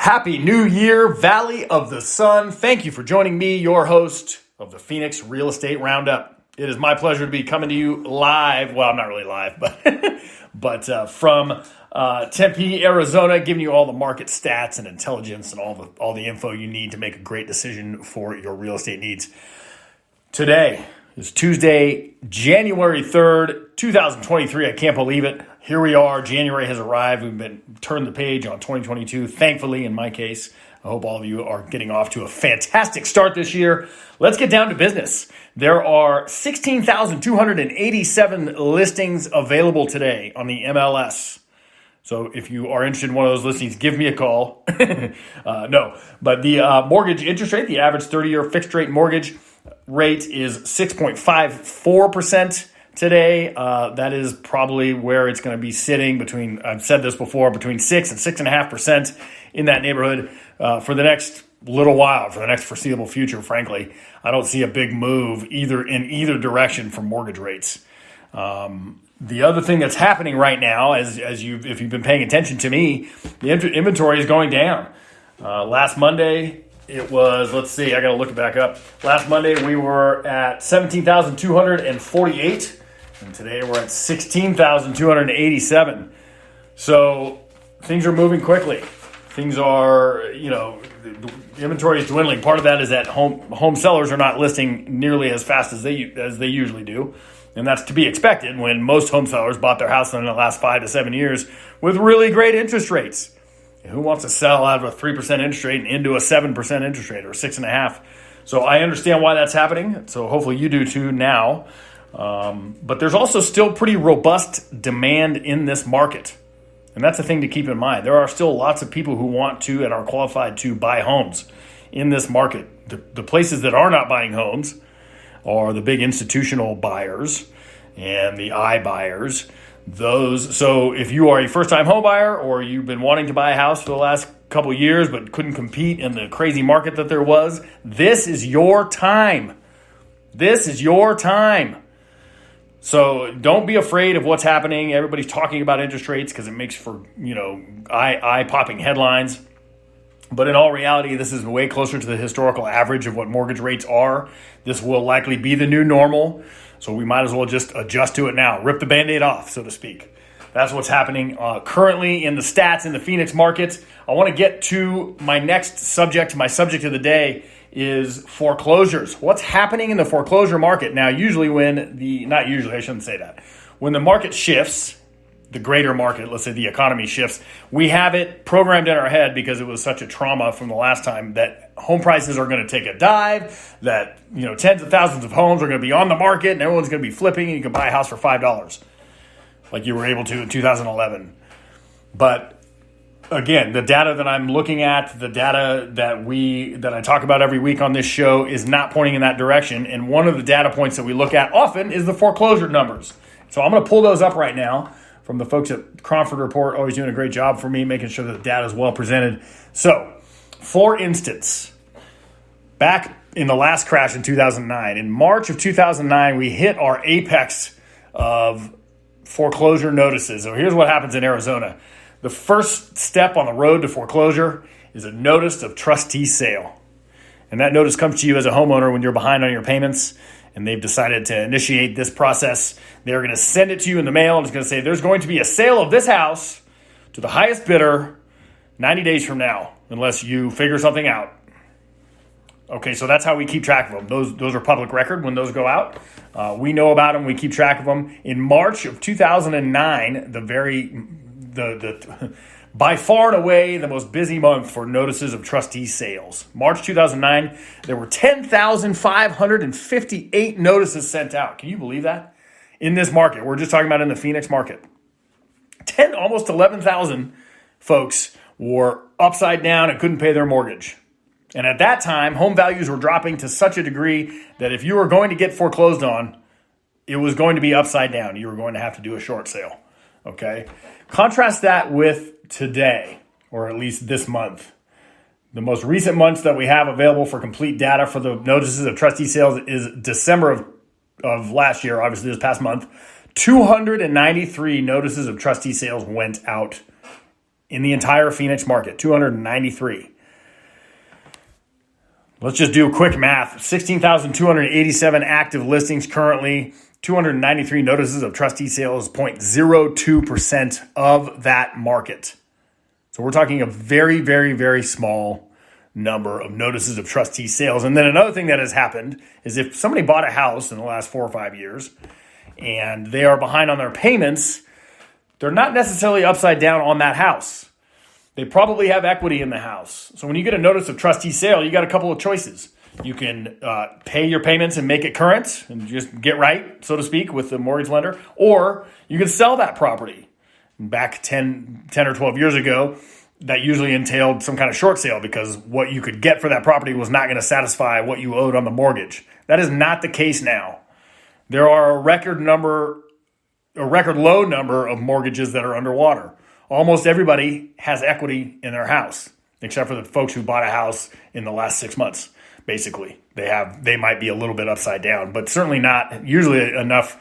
Happy New Year, Valley of the Sun. Thank you for joining me, your host of the Phoenix Real Estate Roundup. It is my pleasure to be coming to you live. Well, I'm not really live, but from Tempe, Arizona, giving you all the market stats and intelligence and all the info you need to make a great decision for your real estate needs. Today is Tuesday, January 3rd, 2023. I can't believe it. Here we are. January has arrived. We've turned the page on 2022. Thankfully, in my case, I hope all of you are getting off to a fantastic start this year. Let's get down to business. There are 16,287 listings available today on the MLS. So if you are interested in one of those listings, give me a call. No, but the mortgage interest rate, the average 30-year fixed rate mortgage rate is 6.54% today. That is probably where it's going to be sitting between, I've said this before, between 6 and 6.5% in that neighborhood for the next little while, for the next foreseeable future, frankly. I don't see a big move in either direction for mortgage rates. The other thing that's happening right now, if you've been paying attention to me, the inventory is going down. Last Monday, it was, I got to look it back up. Last Monday, we were at 17,248, and today we're at 16,287. So things are moving quickly. Things are, the inventory is dwindling. Part of that is that home sellers are not listing nearly as fast as they usually do. And that's to be expected when most home sellers bought their house in the last 5 to 7 years with really great interest rates. Who wants to sell out of a 3% interest rate and into a 7% interest rate or 6.5%? So I understand why that's happening. So hopefully you do too now. But there's also still pretty robust demand in this market. And that's a thing to keep in mind. There are still lots of people who want to and are qualified to buy homes in this market. The places that are not buying homes are the big institutional buyers and the iBuyers. So if you are a first-time home buyer or you've been wanting to buy a house for the last couple of years but couldn't compete in the crazy market that there was, this is your time. This is your time. So don't be afraid of what's happening. Everybody's talking about interest rates because it makes for, eye-popping headlines. But in all reality, this is way closer to the historical average of what mortgage rates are. This will likely be the new normal. So we might as well just adjust to it now. Rip the Band-Aid off, so to speak. That's what's happening currently in the stats in the Phoenix market. I want to get to my next subject. My subject of the day is foreclosures. What's happening in the foreclosure market? Now, when the market shifts, the greater market, let's say the economy shifts, we have it programmed in our head because it was such a trauma from the last time that home prices are going to take a dive, that tens of thousands of homes are going to be on the market and everyone's going to be flipping and you can buy a house for $5 like you were able to in 2011. But again, the data that I'm looking at, the data that I talk about every week on this show is not pointing in that direction. And one of the data points that we look at often is the foreclosure numbers. So I'm going to pull those up right now from the folks at Cromford Report, always doing a great job for me, making sure that the data is well presented. So, for instance, back in the last crash in 2009, in March of 2009, we hit our apex of foreclosure notices. So here's what happens in Arizona. The first step on the road to foreclosure is a notice of trustee sale. And that notice comes to you as a homeowner when you're behind on your payments and they've decided to initiate this process. They're going to send it to you in the mail and it's going to say there's going to be a sale of this house to the highest bidder 90 days from now, unless you figure something out. Okay, so that's how we keep track of them. Those are public record when those go out. We know about them. We keep track of them. In March of 2009, by far and away the most busy month for notices of trustee sales. March 2009, there were 10,558 notices sent out. Can you believe that? In this market. We're just talking about in the Phoenix market. Almost 11,000 folks were upside down and couldn't pay their mortgage. And at that time, home values were dropping to such a degree that if you were going to get foreclosed on, it was going to be upside down. You were going to have to do a short sale. Okay? Contrast that with today, or at least this month. The most recent months that we have available for complete data for the notices of trustee sales is December of last year, obviously this past month. 293 notices of trustee sales went out in the entire Phoenix market, 293. Let's just do a quick math. 16,287 active listings currently, 293 notices of trustee sales, 0.02% of that market. So we're talking a very, very, very small number of notices of trustee sales. And then another thing that has happened is if somebody bought a house in the last 4 or 5 years and they are behind on their payments, they're not necessarily upside down on that house. They probably have equity in the house. So when you get a notice of trustee sale, you got a couple of choices. You can pay your payments and make it current and just get right, so to speak, with the mortgage lender. Or you can sell that property. Back 10 or 12 years ago, that usually entailed some kind of short sale because what you could get for that property was not going to satisfy what you owed on the mortgage. That is not the case now. There are a record low number of mortgages that are underwater. Almost everybody has equity in their house, except for the folks who bought a house in the last 6 months. Basically, they might be a little bit upside down, but certainly not usually enough.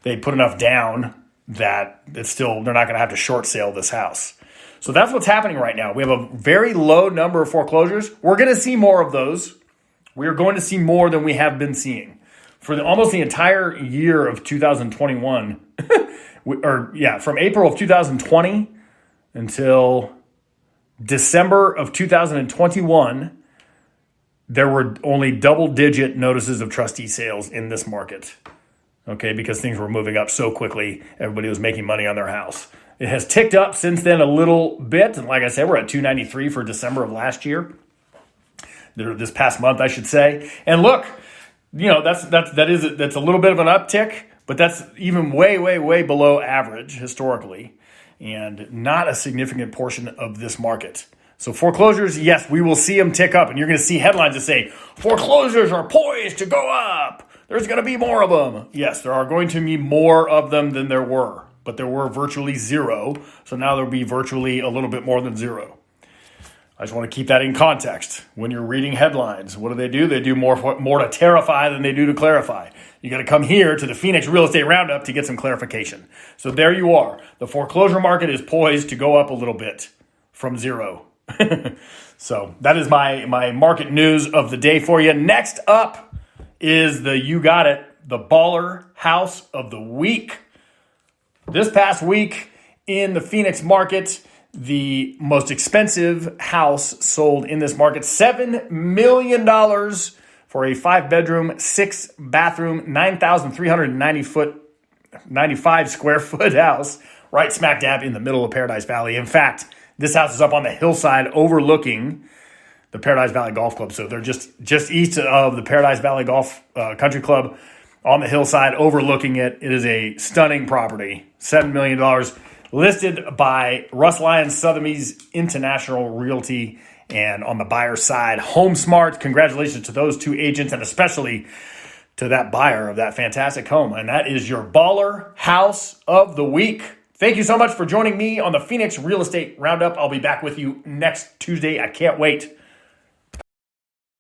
They put enough down that they're not going to have to short sale this house. So that's what's happening right now. We have a very low number of foreclosures. We're going to see more of those. We are going to see more than we have been seeing for almost the entire year of 2021, from April of 2020 until December of 2021, there were only double-digit notices of trustee sales in this market, okay, because things were moving up so quickly. Everybody was making money on their house. It has ticked up since then a little bit, and like I said, we're at 293 for December of last year, this past month, I should say. And look, that's a little bit of an uptick, but that's even way, way, way below average historically, and not a significant portion of this market. So foreclosures, yes, we will see them tick up, and you're going to see headlines that say, foreclosures are poised to go up. There's going to be more of them. Yes, there are going to be more of them than there were, but there were virtually zero. So now there'll be virtually a little bit more than zero. I just want to keep that in context. When you're reading headlines, what do? They do more to terrify than they do to clarify. You got to come here to the Phoenix Real Estate Roundup to get some clarification. So there you are. The foreclosure market is poised to go up a little bit from zero. So that is my market news of the day for you. Next up is the Baller House of the Week. This past week in the Phoenix market, the most expensive house sold in this market, $7 million for a 5-bedroom, 6-bathroom, 9,395 square foot house right smack dab in the middle of Paradise Valley. In fact, this house is up on the hillside overlooking the Paradise Valley Golf Club. So they're just east of the Paradise Valley Golf Country Club on the hillside overlooking it. It is a stunning property, $7 million, listed by Russ Lyons Sotheby's International Realty, and on the buyer side, HomeSmart. Congratulations to those two agents, and especially to that buyer of that fantastic home. And that is your Baller House of the Week. Thank you so much for joining me on the Phoenix Real Estate Roundup. I'll be back with you next Tuesday. I can't wait.